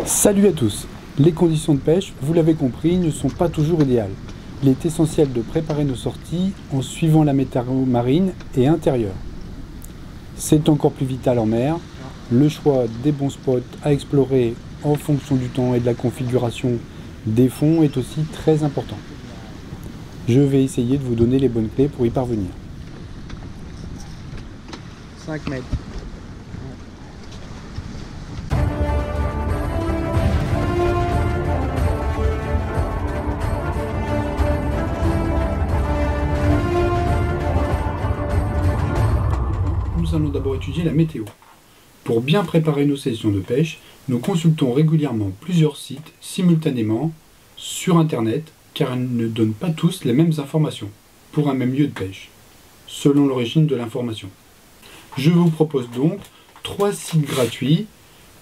Salut à tous! Les conditions de pêche, vous l'avez compris, ne sont pas toujours idéales. Il est essentiel de préparer nos sorties en suivant la météo marine et intérieure. C'est encore plus vital en mer. Le choix des bons spots à explorer en fonction du temps et de la configuration des fonds est aussi très important. Je vais essayer de vous donner les bonnes clés pour y parvenir. 5 mètres. Nous allons d'abord étudier la météo. Pour bien préparer nos sessions de pêche, nous consultons régulièrement plusieurs sites simultanément sur Internet car ils ne donnent pas tous les mêmes informations pour un même lieu de pêche, selon l'origine de l'information. Je vous propose donc 3 sites gratuits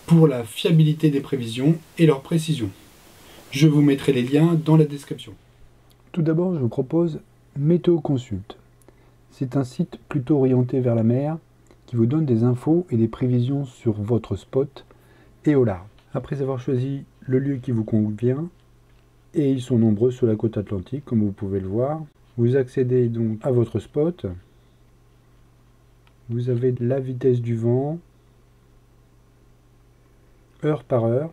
pour la fiabilité des prévisions et leur précision. Je vous mettrai les liens dans la description. Tout d'abord, je vous propose Météo Consult. C'est un site plutôt orienté vers la mer qui vous donne des infos et des prévisions sur votre spot et au large. Après avoir choisi le lieu qui vous convient, et ils sont nombreux sur la côte atlantique comme vous pouvez le voir, vous accédez donc à votre spot. Vous avez la vitesse du vent, heure par heure,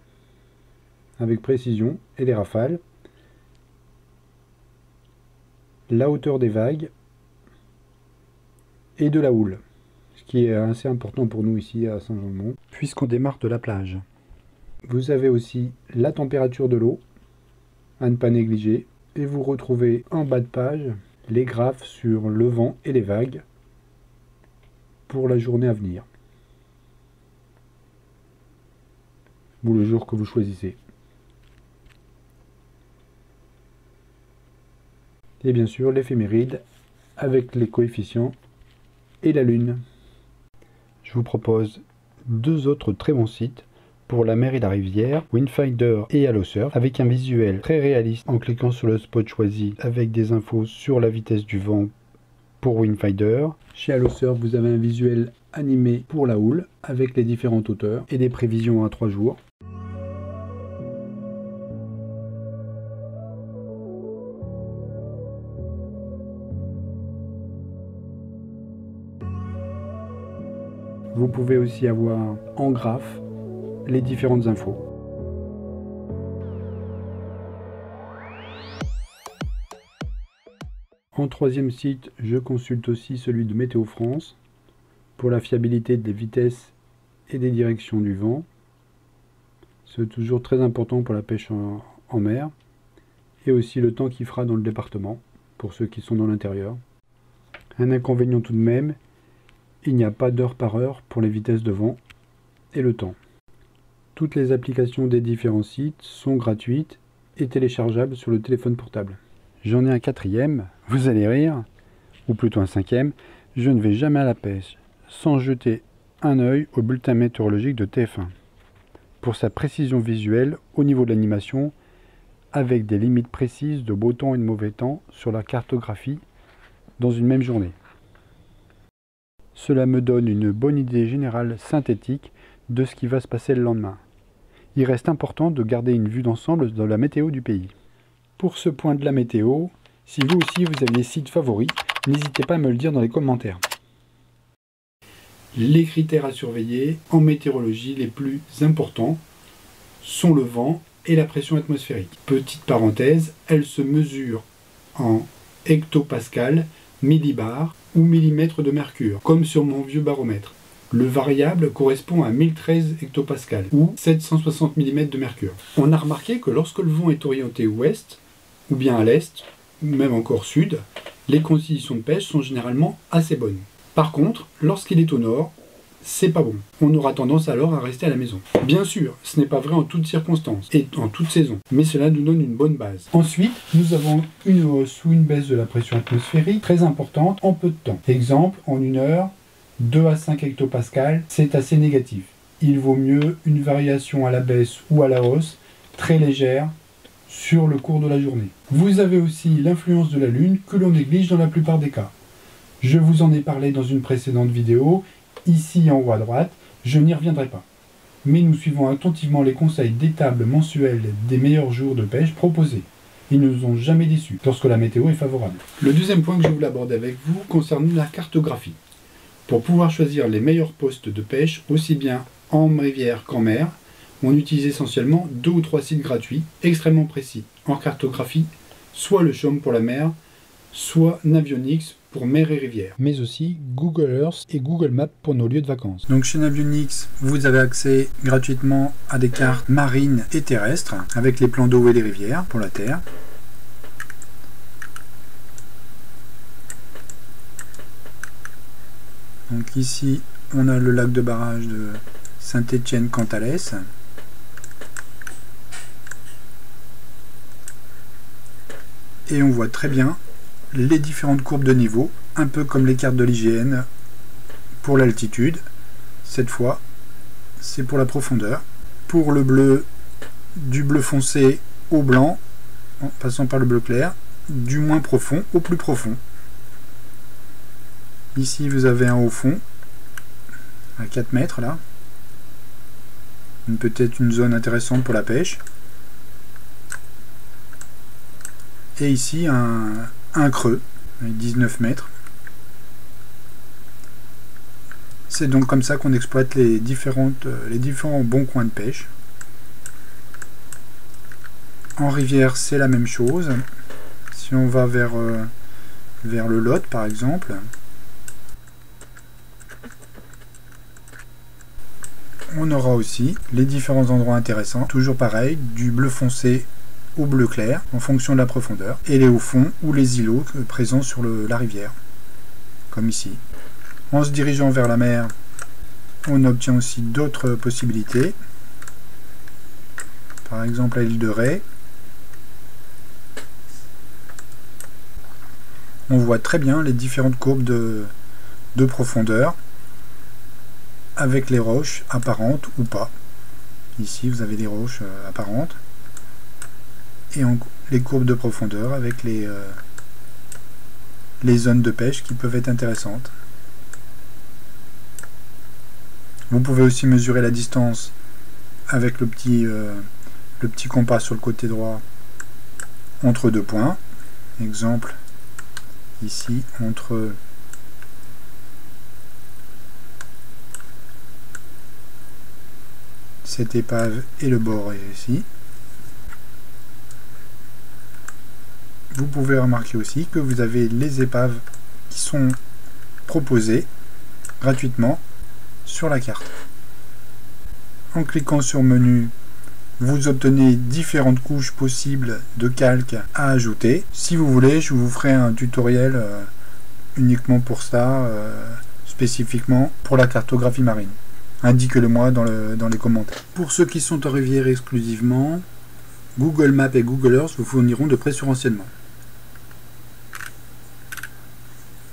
avec précision, et les rafales, la hauteur des vagues et de la houle, ce qui est assez important pour nous ici à Saint-Jean-de-Mont, puisqu'on démarre de la plage. Vous avez aussi la température de l'eau, à ne pas négliger, et vous retrouvez en bas de page les graphes sur le vent et les vagues pour la journée à venir, ou le jour que vous choisissez. Et bien sûr l'éphéméride avec les coefficients et la lune. Je vous propose 2 autres très bons sites pour la mer et la rivière, Windfinder et Allosurf, avec un visuel très réaliste en cliquant sur le spot choisi avec des infos sur la vitesse du vent pour Windfinder. Chez Allosurf, vous avez un visuel animé pour la houle avec les différentes hauteurs et des prévisions à 3 jours. Vous pouvez aussi avoir en graphe les différentes infos. En 3e site, je consulte aussi celui de Météo France pour la fiabilité des vitesses et des directions du vent. C'est toujours très important pour la pêche en mer, et aussi le temps qu'il fera dans le département pour ceux qui sont dans l'intérieur. Un inconvénient tout de même, il n'y a pas d'heure par heure pour les vitesses de vent et le temps. Toutes les applications des différents sites sont gratuites et téléchargeables sur le téléphone portable. J'en ai un 4e, vous allez rire, ou plutôt un 5e, je ne vais jamais à la pêche sans jeter un œil au bulletin météorologique de TF1 pour sa précision visuelle au niveau de l'animation avec des limites précises de beau temps et de mauvais temps sur la cartographie dans une même journée. Cela me donne une bonne idée générale synthétique de ce qui va se passer le lendemain. Il reste important de garder une vue d'ensemble de la météo du pays. Pour ce point de la météo, si vous aussi vous avez des sites favoris, n'hésitez pas à me le dire dans les commentaires. Les critères à surveiller en météorologie les plus importants sont le vent et la pression atmosphérique. Petite parenthèse, elles se mesurent en hectopascal, millibars ou millimètres de mercure, comme sur mon vieux baromètre. Le variable correspond à 1013 hectopascal ou 760 mm de mercure. On a remarqué que lorsque le vent est orienté ouest, ou bien à l'est, ou même encore sud, les conditions de pêche sont généralement assez bonnes. Par contre, lorsqu'il est au nord, c'est pas bon. On aura tendance alors à rester à la maison. Bien sûr, ce n'est pas vrai en toutes circonstances et en toutes saisons, mais cela nous donne une bonne base. Ensuite, nous avons une hausse ou une baisse de la pression atmosphérique très importante en peu de temps. Exemple, en 1 heure, 2 à 5 hectopascal, c'est assez négatif. Il vaut mieux une variation à la baisse ou à la hausse, très légère, sur le cours de la journée. Vous avez aussi l'influence de la Lune que l'on néglige dans la plupart des cas. Je vous en ai parlé dans une précédente vidéo, ici en haut à droite, je n'y reviendrai pas. mais nous suivons attentivement les conseils des tables mensuelles des meilleurs jours de pêche proposés. Ils ne nous ont jamais déçus lorsque la météo est favorable. Le deuxième point que je voulais aborder avec vous concerne la cartographie. Pour pouvoir choisir les meilleurs postes de pêche, aussi bien en rivière qu'en mer, on utilise essentiellement 2 ou 3 sites gratuits, extrêmement précis en cartographie, soit le CHOM pour la mer, soit Navionics pour mer et rivière, mais aussi Google Earth et Google Maps pour nos lieux de vacances. Donc chez Navionics, vous avez accès gratuitement à des cartes marines et terrestres, avec les plans d'eau et les rivières pour la terre. Donc ici, on a le lac de barrage de Saint-Étienne-Cantalès. Et on voit très bien les différentes courbes de niveau, un peu comme les cartes de l'IGN pour l'altitude. Cette fois, c'est pour la profondeur. Pour le bleu, du bleu foncé au blanc, en passant par le bleu clair, du moins profond au plus profond. Ici, vous avez un haut fond, à 4 mètres là. Peut-être une zone intéressante pour la pêche. Et ici, un creux, avec 19 mètres. C'est donc comme ça qu'on exploite les différents bons coins de pêche. En rivière, c'est la même chose. Si on va vers le Lot, par exemple, on aura aussi les différents endroits intéressants. Toujours pareil, du bleu foncé au bleu clair, en fonction de la profondeur, et les hauts fonds ou les îlots présents sur la rivière, comme ici. En se dirigeant vers la mer, on obtient aussi d'autres possibilités. Par exemple à l'île de Ré. On voit très bien les différentes courbes de profondeur, avec les roches apparentes ou pas. Ici, vous avez des roches apparentes. Et les courbes de profondeur avec les zones de pêche qui peuvent être intéressantes. Vous pouvez aussi mesurer la distance avec le petit compas sur le côté droit entre 2 points. Exemple, ici, entre cette épave et le bord ici. Vous pouvez remarquer aussi que vous avez les épaves qui sont proposées gratuitement sur la carte. En cliquant sur menu, vous obtenez différentes couches possibles de calque à ajouter. Si vous voulez, je vous ferai un tutoriel uniquement pour ça, spécifiquement pour la cartographie marine. Indiquez-le moi dans les commentaires. Pour ceux qui sont en rivière exclusivement, Google Maps et Google Earth vous fourniront de présurensiennement.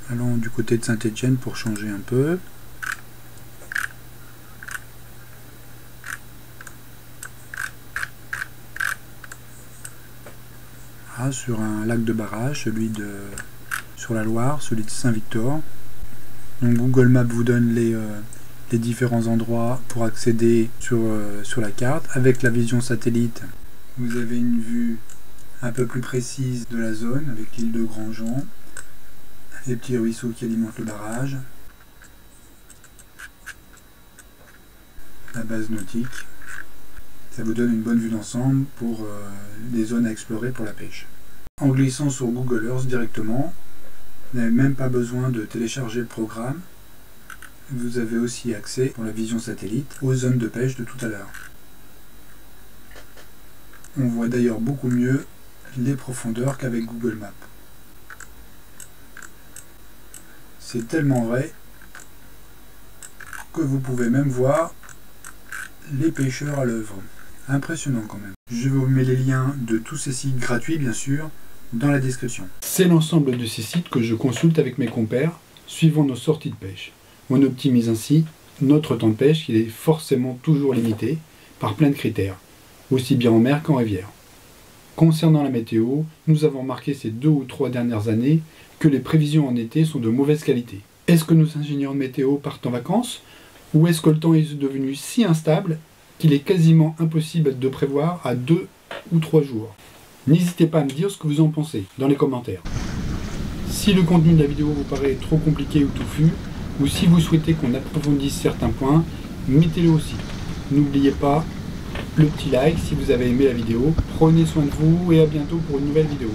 Allons du côté de Saint-Étienne pour changer un peu. Ah, sur un lac de barrage, sur la Loire, celui de Saint-Victor. Donc Google Maps vous donne les différents endroits pour accéder sur la carte. Avec la vision satellite, vous avez une vue un peu plus précise de la zone avec l'île de Grandjean, les petits ruisseaux qui alimentent le barrage, la base nautique. Ça vous donne une bonne vue d'ensemble pour les zones à explorer pour la pêche. En glissant sur Google Earth directement, vous n'avez même pas besoin de télécharger le programme. Vous avez aussi accès, pour la vision satellite, aux zones de pêche de tout à l'heure. On voit d'ailleurs beaucoup mieux les profondeurs qu'avec Google Maps. C'est tellement vrai que vous pouvez même voir les pêcheurs à l'œuvre. Impressionnant quand même. Je vous mets les liens de tous ces sites gratuits, bien sûr, dans la description. C'est l'ensemble de ces sites que je consulte avec mes compères, suivant nos sorties de pêche. On optimise ainsi notre temps de pêche, qui est forcément toujours limité par plein de critères, aussi bien en mer qu'en rivière. Concernant la météo, nous avons remarqué ces 2 ou 3 dernières années que les prévisions en été sont de mauvaise qualité. Est-ce que nos ingénieurs de météo partent en vacances, ou est-ce que le temps est devenu si instable qu'il est quasiment impossible de prévoir à 2 ou 3 jours. N'hésitez pas à me dire ce que vous en pensez dans les commentaires. Si le contenu de la vidéo vous paraît trop compliqué ou touffu, ou si vous souhaitez qu'on approfondisse certains points, mettez-le aussi. N'oubliez pas le petit like si vous avez aimé la vidéo. Prenez soin de vous et à bientôt pour une nouvelle vidéo.